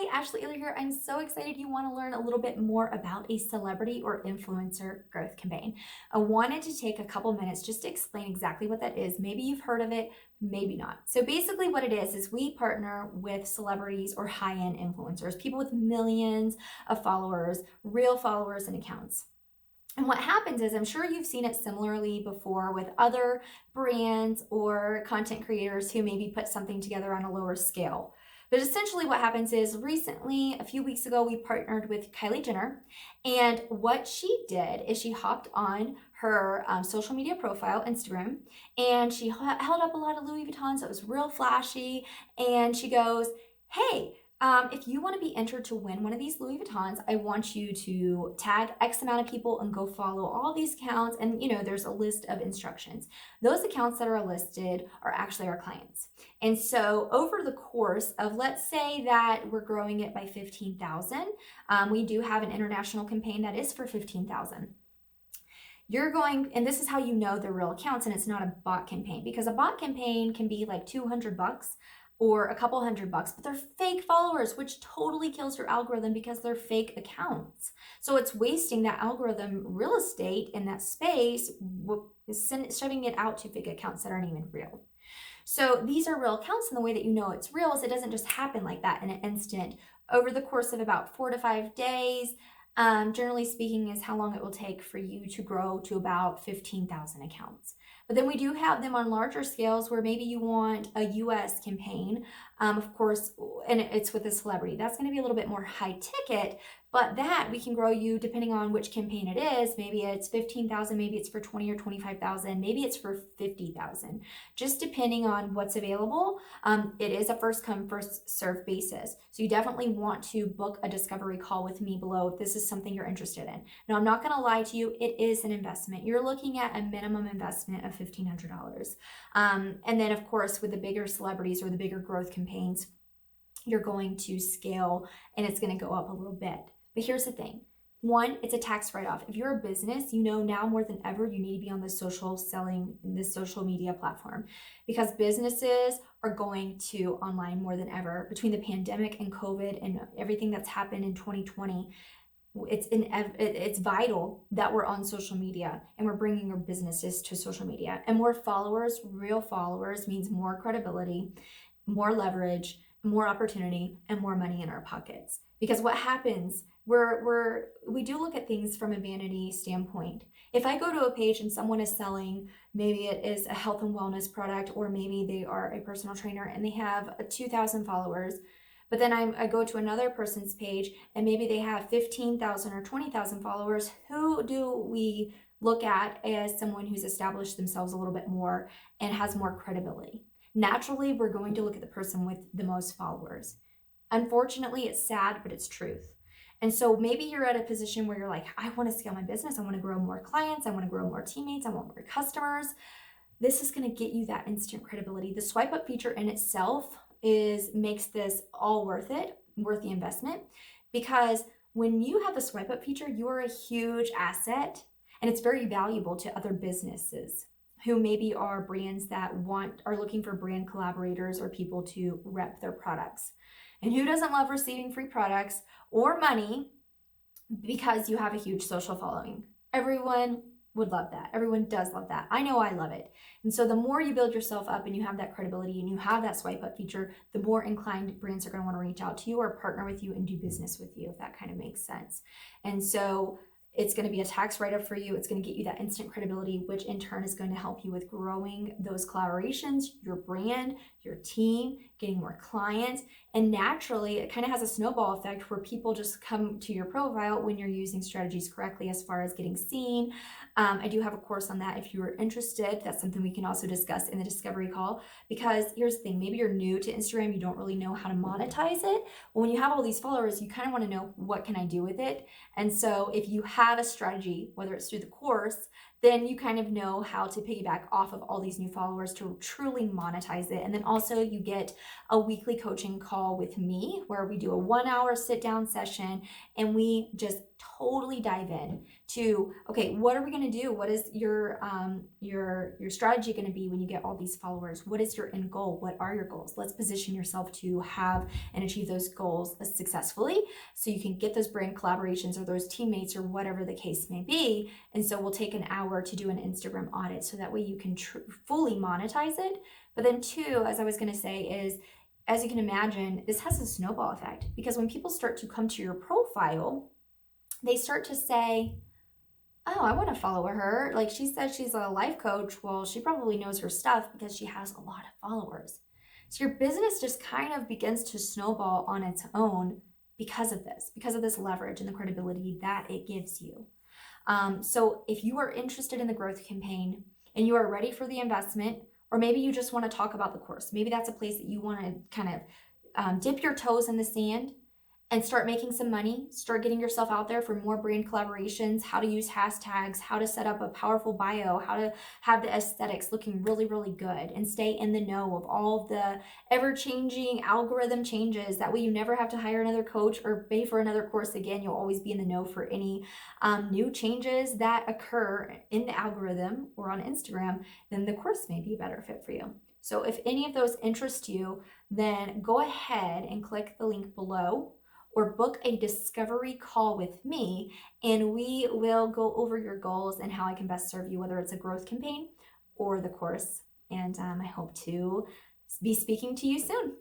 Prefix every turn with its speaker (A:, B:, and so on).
A: Hi, Ashley Aylor here. I'm so excited you want to learn a little bit more about a celebrity or influencer growth campaign. I wanted to take a couple minutes just to explain exactly what that is. Maybe you've heard of it, maybe not. So basically what it is we partner with celebrities or high-end influencers, people with millions of followers, real followers and accounts. And what happens is, I'm sure you've seen it similarly before with other brands or content creators who maybe put something together on a lower scale. But essentially what happens is recently, a few weeks ago, we partnered with Kylie Jenner. And what she did is she hopped on her social media profile, Instagram, and she held up a lot of Louis Vuittons. It was real flashy. And she goes, hey, if you want to be entered to win one of these Louis Vuittons, I want you to tag X amount of people and go follow all these accounts. And there's a list of instructions. Those accounts that are listed are actually our clients. And so over the course of, let's say that we're growing it by 15,000, we do have an international campaign that is for 15,000. You're going, and this is how you know they're real accounts and it's not a bot campaign, because a bot campaign can be like $200 or a couple $100, but they're fake followers, which totally kills your algorithm because they're fake accounts. So it's wasting that algorithm real estate in that space, shoving it out to fake accounts that aren't even real. So these are real accounts, and the way that you know it's real is it doesn't just happen like that in an instant. Over the course of about 4 to 5 days, generally speaking, is how long it will take for you to grow to about 15,000 accounts. But then we do have them on larger scales where maybe you want a US campaign, of course, and it's with a celebrity. That's going to be a little bit more high ticket, but that we can grow you depending on which campaign it is. Maybe it's 15,000, maybe it's for 20 or 25,000, maybe it's for 50,000, just depending on what's available. It is a first come, first serve basis. So you definitely want to book a discovery call with me below if this is something you're interested in. Now, I'm not going to lie to you, it is an investment. You're looking at a minimum investment of $1,500. And then of course, with the bigger celebrities or the bigger growth campaigns, you're going to scale and it's going to go up a little bit. But here's the thing. One, it's a tax write-off. If you're a business, now more than ever, you need to be on the social media platform, because businesses are going to online more than ever. Between the pandemic and COVID and everything that's happened in 2020, it's vital that we're on social media and we're bringing our businesses to social media. And more followers, real followers, means more credibility, more leverage, more opportunity, and more money in our pockets. Because what happens, we do look at things from a vanity standpoint. If I go to a page and someone is selling, maybe it is a health and wellness product, or maybe they are a personal trainer and they have 2,000 followers, but then I go to another person's page and maybe they have 15,000 or 20,000 followers, who do we look at as someone who's established themselves a little bit more and has more credibility? Naturally, we're going to look at the person with the most followers. Unfortunately, it's sad, but it's truth. And so maybe you're at a position where you're like, I want to scale my business. I want to grow more clients. I want to grow more teammates. I want more customers. This is going to get you that instant credibility. The swipe up feature in itself makes this all worth it, worth the investment, because when you have the swipe up feature, you are a huge asset and it's very valuable to other businesses who maybe are brands that are looking for brand collaborators or people to rep their products. And who doesn't love receiving free products or money because you have a huge social following? Everyone would love that. Everyone does love that. I know I love it. And so the more you build yourself up and you have that credibility and you have that swipe up feature, the more inclined brands are going to want to reach out to you or partner with you and do business with you, if that kind of makes sense. And so it's going to be a tax write-up for you. It's going to get you that instant credibility, which in turn is going to help you with growing those collaborations, your brand, your team, getting more clients. And naturally, it kind of has a snowball effect where people just come to your profile when you're using strategies correctly as far as getting seen. I do have a course on that if you are interested. That's something we can also discuss in the discovery call, because here's the thing. Maybe you're new to Instagram. You don't really know how to monetize it. Well, when you have all these followers, you kind of want to know, what can I do with it? And so if you have a strategy, whether it's through the course, then you kind of know how to piggyback off of all these new followers to truly monetize it. And then also you get a weekly coaching call with me where we do a 1 hour sit down session and we just totally dive in to, okay, what are we going to do? What is your strategy going to be when you get all these followers? What is your end goal? What are your goals? Let's position yourself to have and achieve those goals successfully so you can get those brand collaborations or those teammates or whatever the case may be. And so we'll take an hour to do an Instagram audit so that way you can fully monetize it. But then two, as I was going to say, is as you can imagine, this has a snowball effect because when people start to come to your profile, they start to say, oh, I want to follow her. Like she said she's a life coach. Well, she probably knows her stuff because she has a lot of followers. So your business just kind of begins to snowball on its own because of this leverage and the credibility that it gives you. So if you are interested in the growth campaign and you are ready for the investment, or maybe you just want to talk about the course, maybe that's a place that you want to kind of dip your toes in the sand and start making some money, start getting yourself out there for more brand collaborations, how to use hashtags, how to set up a powerful bio, how to have the aesthetics looking really, really good and stay in the know of all of the ever-changing algorithm changes. That way you never have to hire another coach or pay for another course again. You'll always be in the know for any new changes that occur in the algorithm or on Instagram. Then the course may be a better fit for you. So if any of those interest you, then go ahead and click the link below or book a discovery call with me, and we will go over your goals and how I can best serve you, whether it's a growth campaign or the course. And I hope to be speaking to you soon.